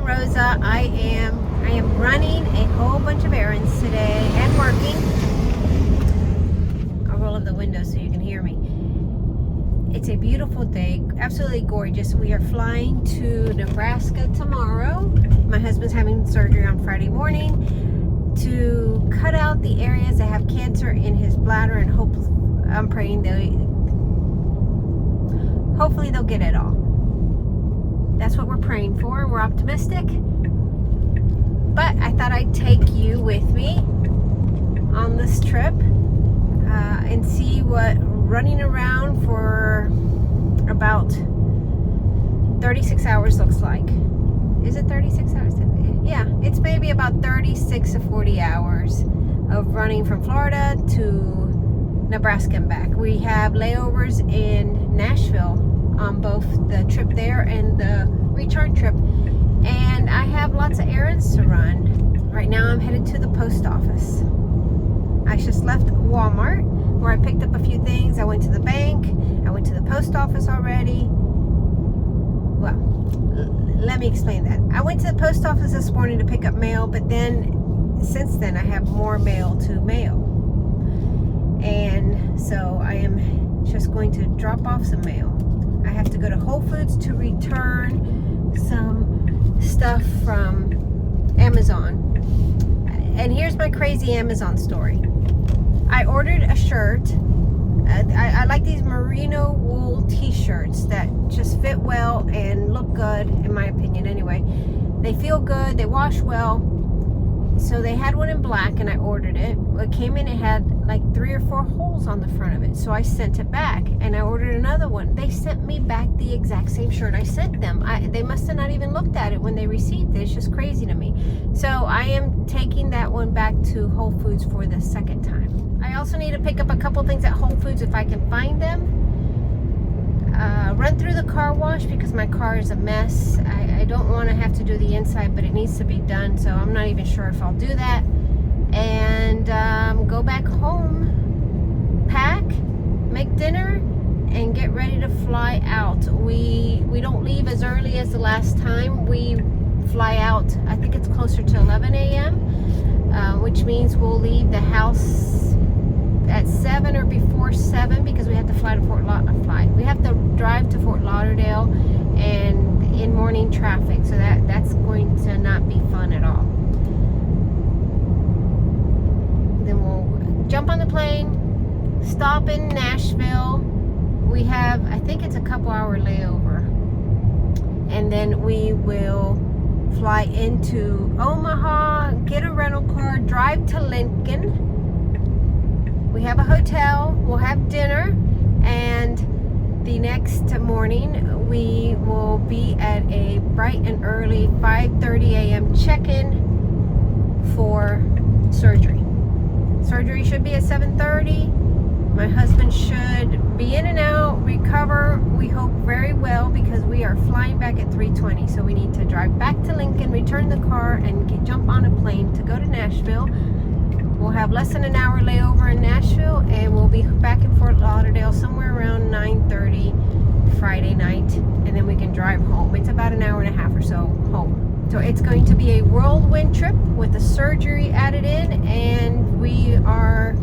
Rosa. I am running a whole bunch of errands today and working. I'll roll up the window so you can hear me. It's a beautiful day, absolutely gorgeous. We are flying to Nebraska tomorrow. My husband's having surgery on Friday morning to cut out the areas that have cancer in his bladder, and I'm praying hopefully they'll get it all. That's what we're praying for. We're optimistic. But I thought I'd take you with me on this trip and see what running around for about 36 hours looks like. Is it 36 hours? Yeah, it's maybe about 36 to 40 hours of running from Florida to Nebraska and back. We have layovers in Nashville on both the trip there and the return trip, and I have lots of errands to run. Right now I'm headed to the post office. I just left Walmart where I picked up a few things. I went to the bank, I went to the post office already. Well, let me explain that. I went to the post office this morning to pick up mail, but then since then I have more mail to mail, and so I am just going to drop off some mail. I have to go to Whole Foods to return some stuff from Amazon. And here's my crazy Amazon story. I ordered a shirt. I like these merino wool t-shirts that just fit well and look good, in my opinion anyway. They feel good, they wash well. So they had one in black and I ordered it. It came in, it had like 3 or 4 holes on the front of it. So I sent it back and I ordered another one. They sent me back the exact same shirt I sent them. They must have not even looked at it when they received it. It's just crazy to me. So I am taking that one back to Whole Foods for the second time. I also need to pick up a couple things at Whole Foods if I can find them. Run through the car wash because my car is a mess. I don't want to have to do the inside, but it needs to be done, so I'm not even sure if I'll do that. And go back home, pack, make dinner, and get ready to fly out. We don't leave as early as the last time. We fly out, I think it's closer to 11 a.m., which means we'll leave the house at 7 or before 7 because we have to fly to we have to drive to Fort Lauderdale and in morning traffic, so that's going to not be fun at all. Then we'll jump on the plane, stop in Nashville. We have, I think it's a couple hour layover, and then we will fly into Omaha, get a rental car, drive to Lincoln. We have a hotel, we'll have dinner, and the next morning we will be at a bright and early 5:30 a.m. check-in for surgery. Surgery should be at 7:30. My husband should be in and out, recover, we hope very well, because we are flying back at 3:20. So we need to drive back to Lincoln, return the car, and jump on a plane to go to Nashville. We'll have less than an hour layover in Nashville, and we'll be back in Fort Lauderdale somewhere around 9:30 Friday night, and then we can drive home. It's about an hour and a half or so home. So it's going to be a whirlwind trip with the surgery added in, and we are,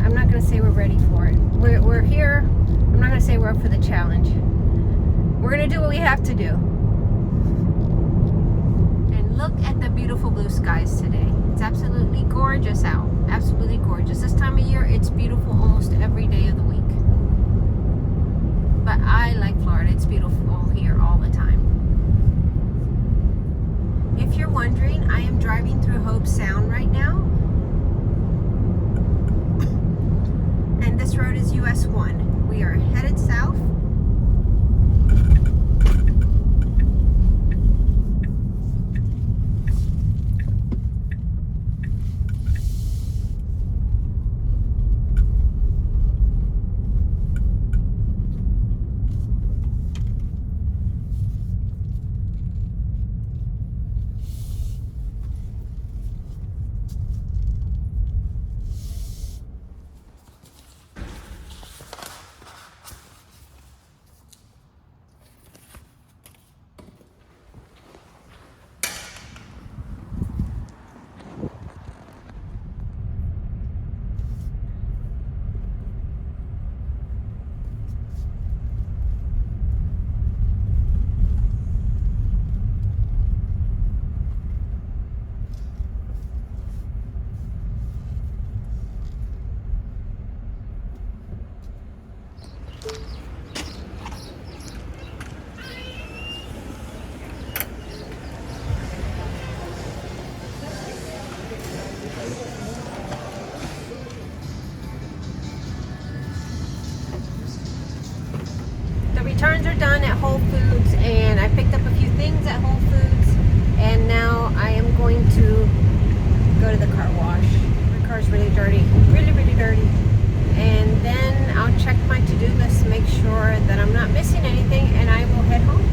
I'm not going to say we're ready for it. We're here. I'm not going to say we're up for the challenge. We're going to do what we have to do. And look at the beautiful blue skies today. It's absolutely gorgeous out. Absolutely gorgeous. This time of year, it's beautiful almost every day of the week. But I like Florida. It's beautiful here all the time. If you're wondering, I am driving through Hobe Sound right now. And this road is US 1. We are headed south. returns are done at Whole Foods, and I picked up a few things at Whole Foods, and now I am going to go to the car wash. My car's really dirty, really, really dirty. And then I'll check my to-do list, make sure that I'm not missing anything, and I will head home.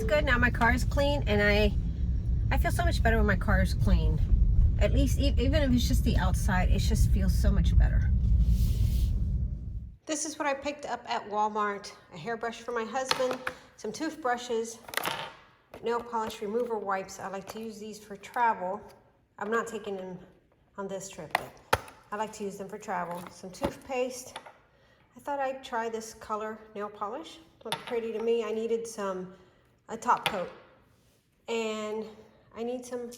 Good. Now my car is clean, and I feel so much better when my car is clean. At least even if it's just the outside, it just feels so much better. This is what I picked up at Walmart: a hairbrush for my husband, some toothbrushes, nail polish remover wipes. I like to use these for travel. I'm not taking them on this trip yet. I like to use them for travel. Some toothpaste. I thought I'd try this color nail polish. Looked pretty to me. I needed a top coat, and I need some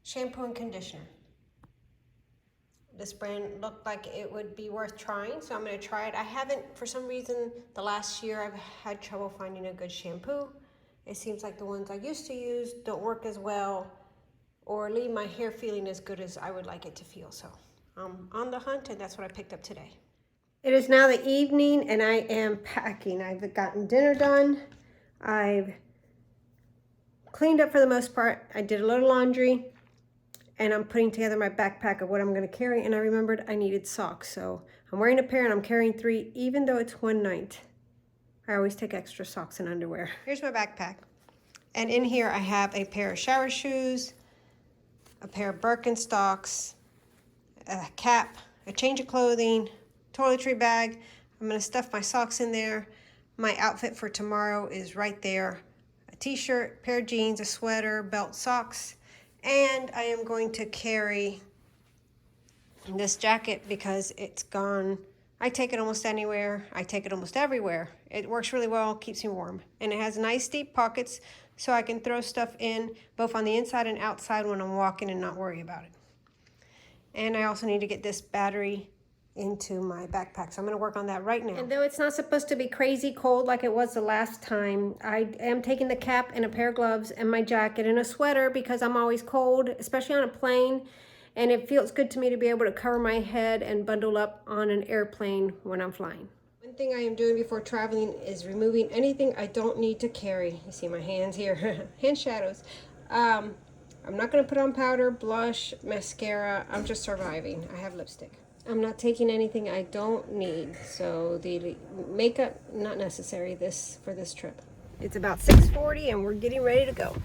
shampoo and conditioner. This brand looked like it would be worth trying, so I'm going to try it. I haven't, for some reason, the last year I've had trouble finding a good shampoo. It seems like the ones I used to use don't work as well or leave my hair feeling as good as I would like it to feel. So I'm on the hunt, and that's what I picked up today. It is now the evening, and I am packing. I've gotten dinner done. I've cleaned up for the most part. I did a little laundry, and I'm putting together my backpack of what I'm going to carry. And I remembered I needed socks, so I'm wearing a pair, and I'm carrying 3, even though it's one night. I always take extra socks and underwear. Here's my backpack, and in here I have a pair of shower shoes, a pair of Birkenstocks, a cap, a change of clothing, toiletry bag. I'm going to stuff my socks in there. My outfit for tomorrow is right there: a t-shirt, pair of jeans, a sweater, belt, socks, and I am going to carry this jacket because it's gone. I take it almost anywhere. I take it almost everywhere. It works really well, keeps me warm, and it has nice deep pockets so I can throw stuff in both on the inside and outside when I'm walking and not worry about it. And I also need to get this battery into my backpack, so I'm going to work on that right now. And though it's not supposed to be crazy cold like it was the last time, I am taking the cap and a pair of gloves and my jacket and a sweater because I'm always cold, especially on a plane, and it feels good to me to be able to cover my head and bundle up on an airplane when I'm flying. One thing I am doing before traveling is removing anything I don't need to carry. You see my hands here, hand shadows. I'm not going to put on powder, blush, mascara. I'm just surviving. I have lipstick. I'm not taking anything I don't need, so the makeup, not necessary for this trip. It's about 6:40 and we're getting ready to go.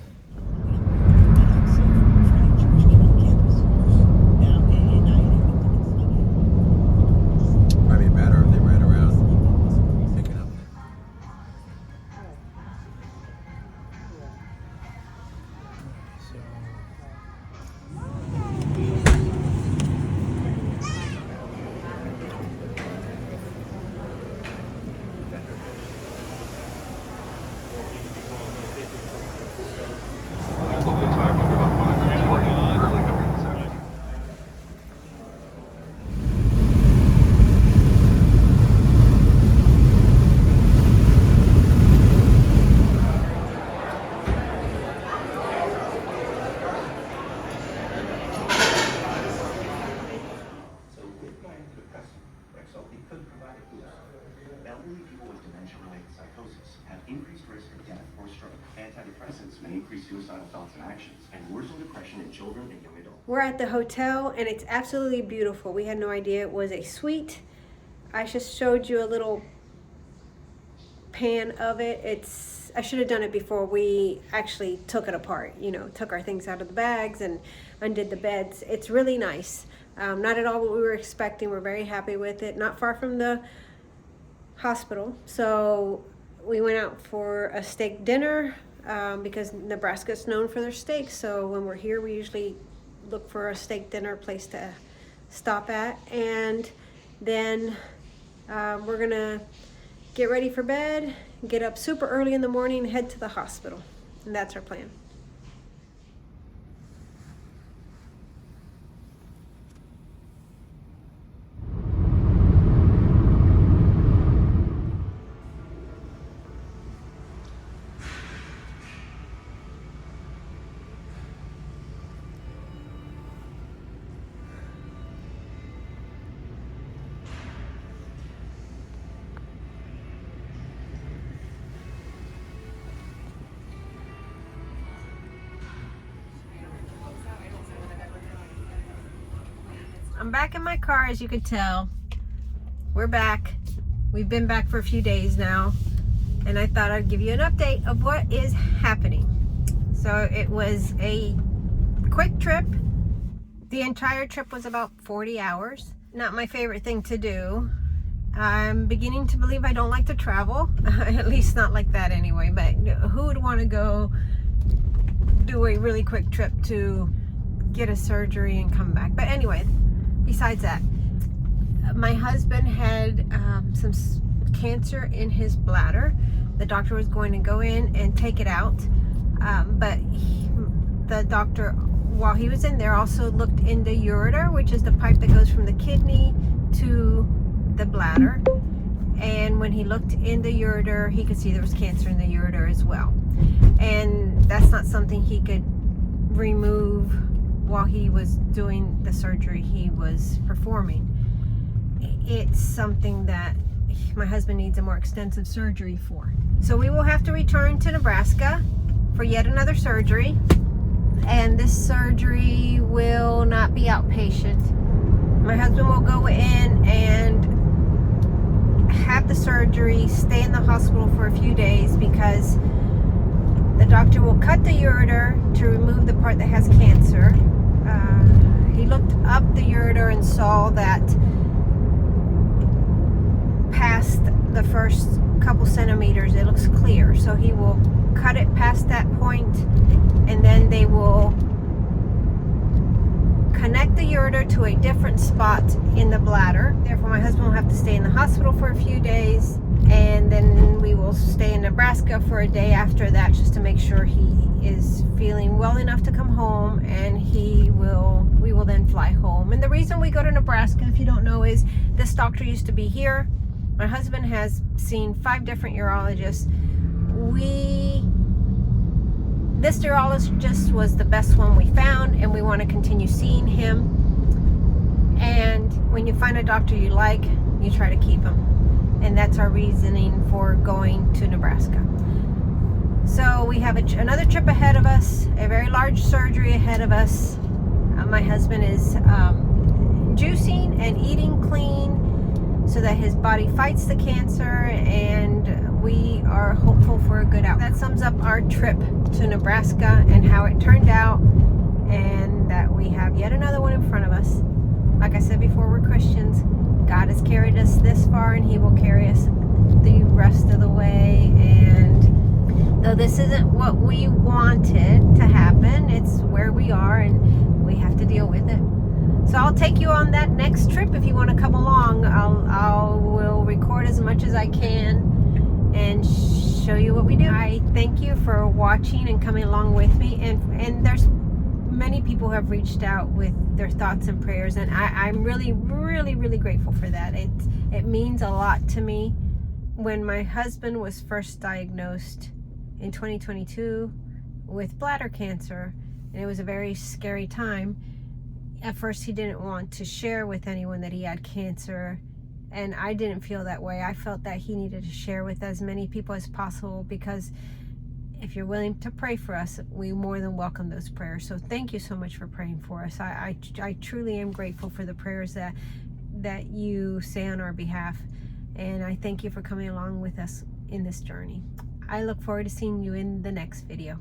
Probably better if they ran around picking up. dementia-related psychosis have increased risk of death or stroke. Antidepressants may increase suicidal thoughts and actions and worsen depression in children and young adults. We're at the hotel and it's absolutely beautiful. We had no idea it was a suite. I just showed you a little pan of it. I should have done it before we actually took it apart, you know, took our things out of the bags and undid the beds. It's really nice. Not at all what we were expecting. We're very happy with it. Not far from the hospital. So we went out for a steak dinner because Nebraska is known for their steaks. So when we're here, we usually look for a steak dinner place to stop at. And then we're gonna get ready for bed, get up super early in the morning, head to the hospital. And that's our plan. I'm back in my car, as you can tell. We're back. We've been back for a few days now, and I thought I'd give you an update of what is happening. So it was a quick trip. The entire trip was about 40 hours. Not my favorite thing to do. I'm beginning to believe I don't like to travel, at least not like that anyway, but who would want to go do a really quick trip to get a surgery and come back? But anyway, besides that, my husband had some cancer in his bladder. The doctor was going to go in and take it out, but the doctor, while he was in there, also looked in the ureter, which is the pipe that goes from the kidney to the bladder. And when he looked in the ureter, he could see there was cancer in the ureter as well. And that's not something he could remove while he was doing the surgery he was performing. It's something that my husband needs a more extensive surgery for. So we will have to return to Nebraska for yet another surgery. And this surgery will not be outpatient. My husband will go in and have the surgery, stay in the hospital for a few days, because the doctor will cut the ureter to remove the part that has cancer. He looked up the ureter and saw that past the first couple centimeters it looks clear, so he will cut it past that point, and then they will connect the ureter to a different spot in the bladder. Therefore, my husband will have to stay in the hospital for a few days, and then we will stay in Nebraska for a day after that, just to make sure he is feeling well enough to come home, and we will then fly home. And the reason we go to Nebraska, if you don't know, is this doctor used to be here. My husband has seen 5 different urologists. This urologist was the best one we found, and we want to continue seeing him. And when you find a doctor you like, you try to keep him. And that's our reasoning for going to Nebraska. So we have another trip ahead of us, a very large surgery ahead of us. My husband is juicing and eating clean so that his body fights the cancer, and we are hopeful for a good outcome. That sums up our trip to Nebraska and how it turned out, and that we have yet another one in front of us. Like I said before, we're Christians. God has carried us this far, and He will carry us the rest of the way. And though this isn't what we wanted to happen, it's where we are, and we have to deal with it. So I'll take you on that next trip if you want to come along. I will record as much as I can and show you what we do. I thank you for watching and coming along with me. And there's many people who have reached out with their thoughts and prayers, and I'm really, really, really grateful for that. It means a lot to me. When my husband was first diagnosed in 2022 with bladder cancer, and it was a very scary time. At first, he didn't want to share with anyone that he had cancer, And I didn't feel that way. I felt that he needed to share with as many people as possible, because if you're willing to pray for us, we more than welcome those prayers. So thank you so much for praying for us. I truly am grateful for the prayers that you say on our behalf. And I thank you for coming along with us in this journey. I look forward to seeing you in the next video.